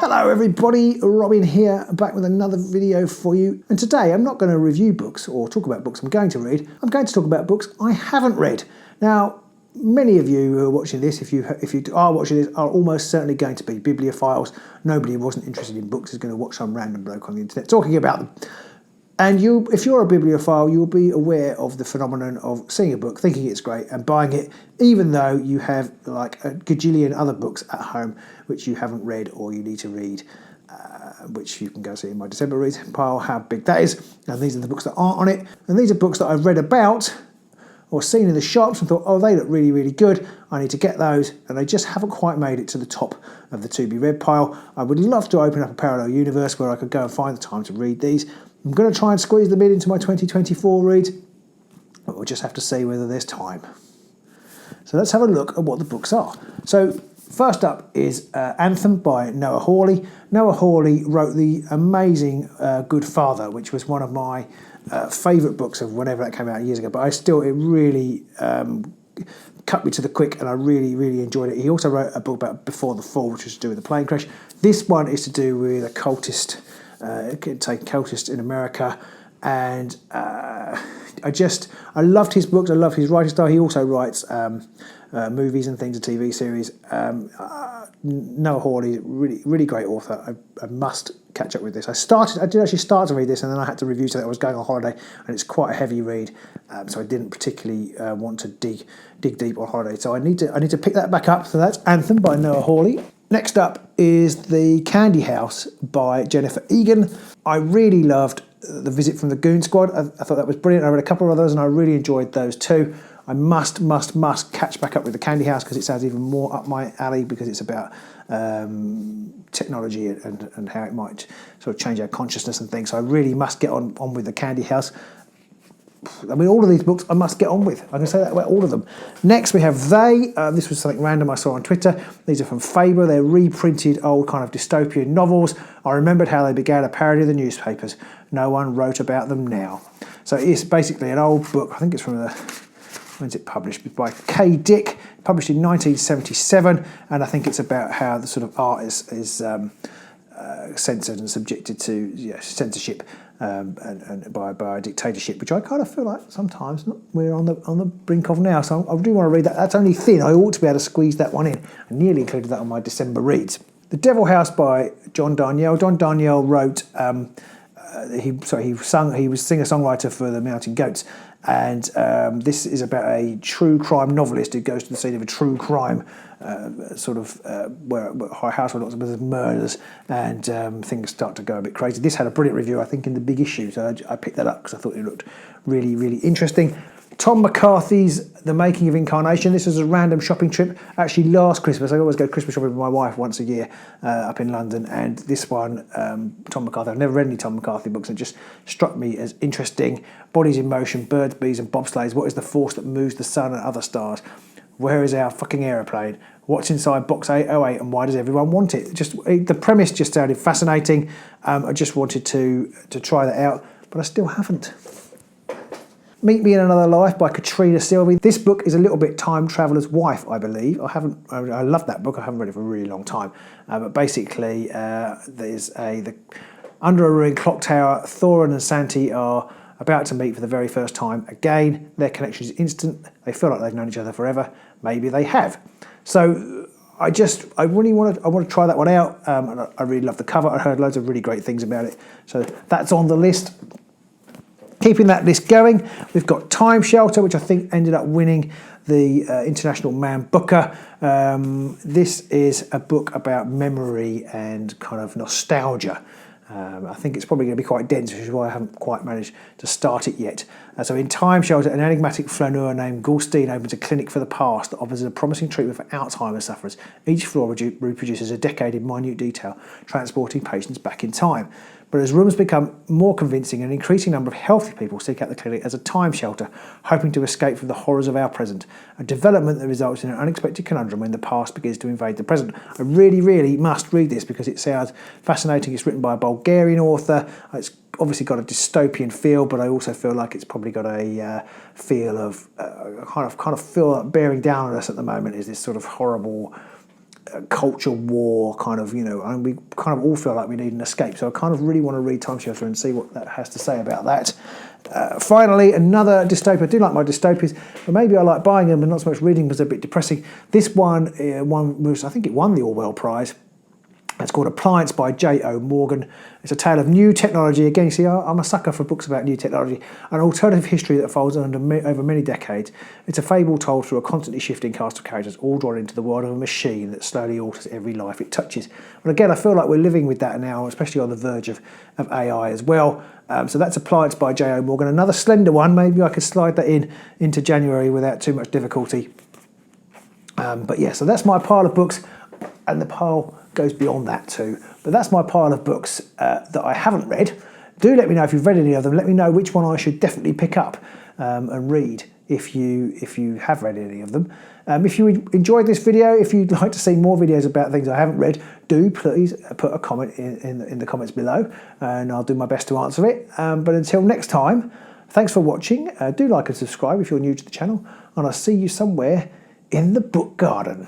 Hello everybody, Robin here, back with another video for you. And today I'm not going to review books or talk about books I'm going to read. I'm going to talk about books I haven't read. Now, many of you who are watching this, if you are watching this, are almost certainly going to be bibliophiles. Nobody who wasn't interested in books is going to watch some random bloke on the internet talking about them. And if you're a bibliophile, you'll be aware of the phenomenon of seeing a book, thinking it's great, and buying it, even though you have like a gajillion other books at home which you haven't read or you need to read, which you can go see in my December reads pile, how big that is. And these are the books that aren't on it. And these are books that I've read about or seen in the shops and thought, oh, they look really, really good. I need to get those. And they just haven't quite made it to the top of the to-be-read pile. I would love to open up a parallel universe where I could go and find the time to read these. I'm going to try and squeeze them into my 2024 reads, but we'll just have to see whether there's time. So let's have a look at what the books are. So first up is Anthem by Noah Hawley. Noah Hawley wrote the amazing Good Father, which was one of my favourite books of whenever that came out years ago, but it really cut me to the quick, and I really, really enjoyed it. He also wrote a book about Before the Fall, which was to do with the plane crash. This one is to do with a cultist, taking cultists in America, and I loved his books. I love his writing style. He also writes movies and things, a TV series. Noah Hawley, really, really great author. I must catch up with this. I did actually start to read this, and then I had to review so that I was going on holiday, and it's quite a heavy read, so I didn't particularly want to dig deep on holiday. So I need to pick that back up. So that's Anthem by Noah Hawley. Next up is The Candy House by Jennifer Egan. I really loved The Visit from the Goon Squad. I thought that was brilliant. I read a couple of others and I really enjoyed those too. I must catch back up with The Candy House because it sounds even more up my alley, because it's about technology and how it might sort of change our consciousness and things. So I really must get on with The Candy House. I mean, all of these books I must get on with. I can say that about all of them. Next we have They. This was something random I saw on Twitter. These are from Faber. They're reprinted old kind of dystopian novels. I remembered how they began a parody of the newspapers. No one wrote about them now. So it's basically an old book. I think it's from when's it published? By K. Dick, published in 1977. And I think it's about how the sort of art is censored and subjected to censorship and by a dictatorship, which I kind of feel like sometimes we're on the brink of now. So I do want to read that. That's only thin. I ought to be able to squeeze that one in. I nearly included that on my December reads. The Devil House by John Darnielle. John Darnielle wrote. He was singer-songwriter for the Mountain Goats, and this is about a true crime novelist who goes to the scene of a true crime where a house with lots of murders, and things start to go a bit crazy. This had a brilliant review, I think, in the Big Issue, so I picked that up because I thought it looked really, really interesting. Tom McCarthy's The Making of Incarnation. This was a random shopping trip. Actually, last Christmas, I always go Christmas shopping with my wife once a year up in London, and this one, Tom McCarthy, I've never read any Tom McCarthy books, it just struck me as interesting. Bodies in motion, birds, bees and bobsleighs. What is the force that moves the sun and other stars? Where is our fucking aeroplane? What's inside box 808 and why does everyone want it? The premise just sounded fascinating. I just wanted to try that out, but I still haven't. Meet Me in Another Life by Katrina Sylvie. This book is a little bit Time Traveller's Wife, I believe. I love that book. I haven't read it for a really long time. But basically, there's under a ruined clock tower, Thorin and Santi are about to meet for the very first time again. Their connection is instant. They feel like they've known each other forever. Maybe they have. So I really want to try that one out. And I really love the cover. I heard loads of really great things about it. So that's on the list. Keeping that list going, we've got Time Shelter, which I think ended up winning the International Man Booker. This is a book about memory and kind of nostalgia. I think it's probably going to be quite dense, which is why I haven't quite managed to start it yet. So in Time Shelter, an enigmatic flaneur named Goldstein opens a clinic for the past that offers a promising treatment for Alzheimer's sufferers. Each floor reproduces a decade in minute detail, transporting patients back in time. But as rooms become more convincing, an increasing number of healthy people seek out the clinic as a time shelter, hoping to escape from the horrors of our present, a development that results in an unexpected conundrum when the past begins to invade the present. I really, really must read this because it sounds fascinating. It's written by a Bulgarian author. It's obviously got a dystopian feel, but I also feel like it's probably got a feel of kind of feel like bearing down on us at the moment is this sort of horrible culture war kind of, and we kind of all feel like we need an escape. So I kind of really want to read Time Shifter and see what that has to say about that. Finally, another dystopia. I do like my dystopias, but maybe I like buying them and not so much reading because they're a bit depressing. This one was, I think it won the Orwell Prize. It's called Appliance by J.O. Morgan. It's a tale of new technology. Again, you see, I'm a sucker for books about new technology. An alternative history that folds over many decades. It's a fable told through a constantly shifting cast of characters, all drawn into the world of a machine that slowly alters every life it touches. And again, I feel like we're living with that now, especially on the verge of AI as well. So that's Appliance by J.O. Morgan. Another slender one. Maybe I could slide that into January without too much difficulty. But yeah, so that's my pile of books, and the pile goes beyond that too. But that's my pile of books that I haven't read. Do let me know if you've read any of them. Let me know which one I should definitely pick up and read if you have read any of them. If you enjoyed this video, if you'd like to see more videos about things I haven't read, do please put a comment in the comments below, and I'll do my best to answer it. But until next time, thanks for watching. Do like and subscribe if you're new to the channel, and I'll see you somewhere in the book garden.